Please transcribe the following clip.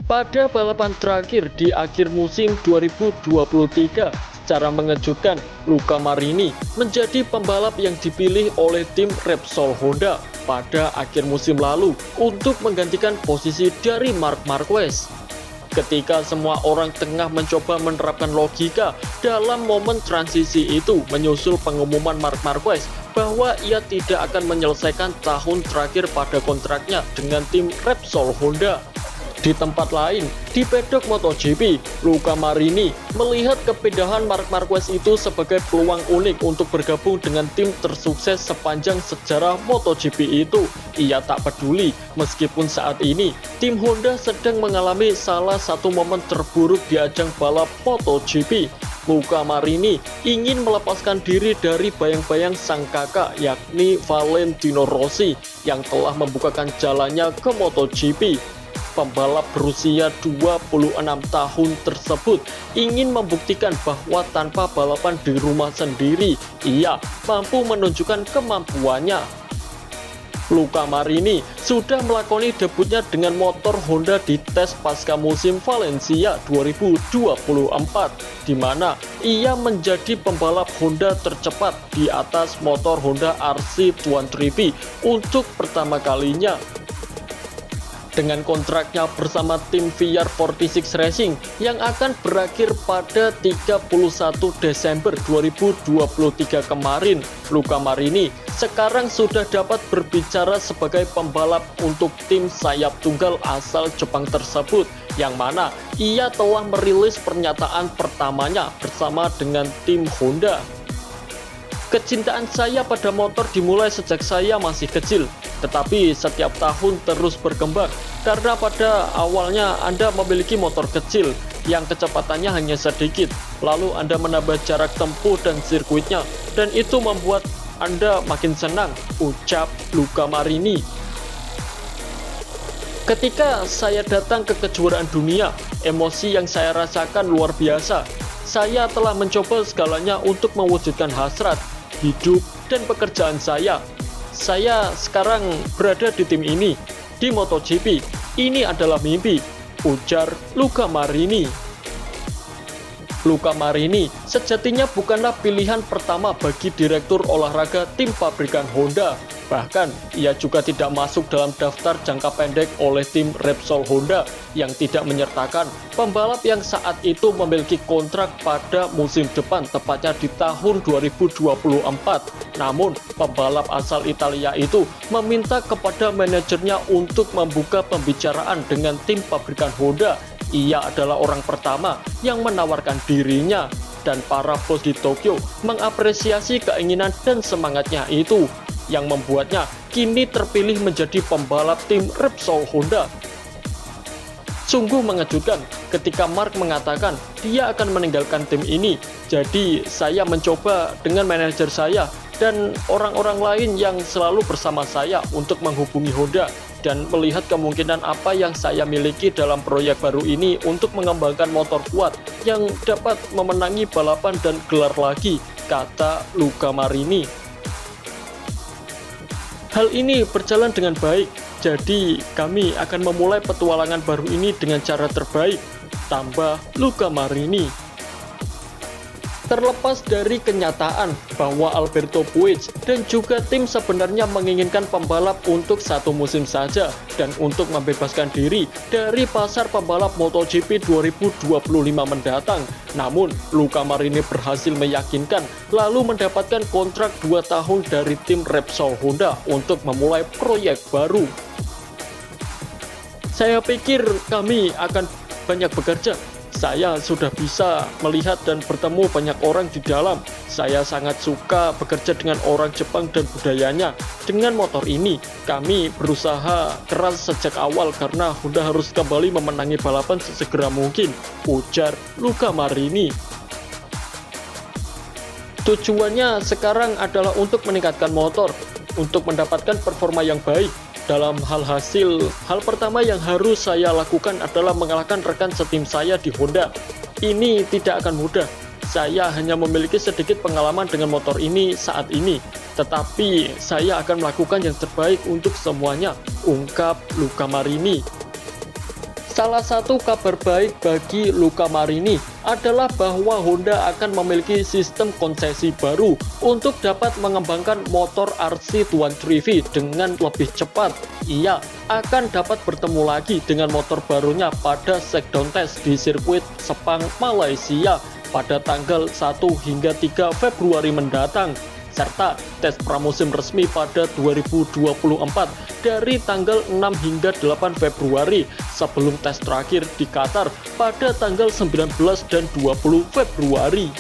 Pada balapan terakhir di akhir musim 2023, secara mengejutkan, Luca Marini menjadi pembalap yang dipilih oleh tim Repsol Honda pada akhir musim lalu untuk menggantikan posisi dari Marc Marquez. Ketika semua orang tengah mencoba menerapkan logika dalam momen transisi itu menyusul pengumuman Marc Marquez bahwa ia tidak akan menyelesaikan tahun terakhir pada kontraknya dengan tim Repsol Honda. Di tempat lain, di pedok MotoGP, Luca Marini melihat kepindahan Marc Marquez itu sebagai peluang unik untuk bergabung dengan tim tersukses sepanjang sejarah MotoGP itu. Ia tak peduli meskipun saat ini tim Honda sedang mengalami salah satu momen terburuk di ajang balap MotoGP. Luca Marini ingin melepaskan diri dari bayang-bayang sang kakak, yakni Valentino Rossi, yang telah membukakan jalannya ke MotoGP. Pembalap berusia 26 tahun tersebut ingin membuktikan bahwa tanpa balapan di rumah sendiri, ia mampu menunjukkan kemampuannya. Luca Marini sudah melakoni debutnya dengan motor Honda di tes pasca musim Valencia 2024, di mana ia menjadi pembalap Honda tercepat di atas motor Honda RC200 untuk pertama kalinya. Dengan kontraknya bersama tim VR46 Racing yang akan berakhir pada 31 Desember 2023 kemarin, Luca Marini sekarang sudah dapat berbicara sebagai pembalap untuk tim sayap tunggal asal Jepang tersebut, yang mana ia telah merilis pernyataan pertamanya bersama dengan tim Honda. Kecintaan saya pada motor dimulai sejak saya masih kecil, tetapi setiap tahun terus berkembang karena pada awalnya Anda memiliki motor kecil yang kecepatannya hanya sedikit, lalu Anda menambah jarak tempuh dan sirkuitnya, dan itu membuat Anda makin senang, ucap Luca Marini. Ketika saya datang ke kejuaraan dunia, emosi yang saya rasakan luar biasa. Saya telah mencoba segalanya untuk mewujudkan hasrat hidup dan pekerjaan saya. Saya sekarang berada di tim ini, di MotoGP. Ini adalah mimpi, ujar Luca Marini. Luca Marini sejatinya bukanlah pilihan pertama bagi direktur olahraga tim pabrikan Honda. Bahkan, ia juga tidak masuk dalam daftar jangka pendek oleh tim Repsol Honda yang tidak menyertakan pembalap yang saat itu memiliki kontrak pada musim depan, tepatnya di tahun 2024. Namun, pembalap asal Italia itu meminta kepada manajernya untuk membuka pembicaraan dengan tim pabrikan Honda. Ia adalah orang pertama yang menawarkan dirinya, dan para bos di Tokyo mengapresiasi keinginan dan semangatnya itu, yang membuatnya kini terpilih menjadi pembalap tim Repsol Honda. Sungguh mengejutkan ketika Marc mengatakan dia akan meninggalkan tim ini. Jadi saya mencoba dengan manajer saya dan orang-orang lain yang selalu bersama saya untuk menghubungi Honda dan melihat kemungkinan apa yang saya miliki dalam proyek baru ini untuk mengembangkan motor kuat yang dapat memenangi balapan dan gelar lagi, kata Luca Marini. Hal ini berjalan dengan baik, jadi kami akan memulai petualangan baru ini dengan cara terbaik, tambah Luca Marini. Terlepas dari kenyataan bahwa Alberto Puig dan juga tim sebenarnya menginginkan pembalap untuk satu musim saja dan untuk membebaskan diri dari pasar pembalap MotoGP 2025 mendatang, namun Luca Marini berhasil meyakinkan lalu mendapatkan kontrak 2 tahun dari tim Repsol Honda untuk memulai proyek baru. Saya pikir kami akan banyak bekerja. Saya sudah bisa melihat dan bertemu banyak orang di dalam. Saya sangat suka bekerja dengan orang Jepang dan budayanya. Dengan motor ini, kami berusaha keras sejak awal karena Honda harus kembali memenangi balapan sesegera mungkin, ujar Luca Marini. Tujuannya sekarang adalah untuk meningkatkan motor, untuk mendapatkan performa yang baik. Dalam hal pertama yang harus saya lakukan adalah mengalahkan rekan setim saya di Honda. Ini tidak akan mudah. Saya hanya memiliki sedikit pengalaman dengan motor ini saat ini, tetapi saya akan melakukan yang terbaik untuk semuanya, ungkap Luca Marini. Salah satu kabar baik bagi Luca Marini adalah bahwa Honda akan memiliki sistem konsesi baru untuk dapat mengembangkan motor RC200V dengan lebih cepat. Ia akan dapat bertemu lagi dengan motor barunya pada shakedown test di sirkuit Sepang, Malaysia pada tanggal 1 hingga 3 Februari mendatang, serta tes pramusim resmi pada 2024 dari tanggal 6 hingga 8 Februari sebelum tes terakhir di Qatar pada tanggal 19 dan 20 Februari.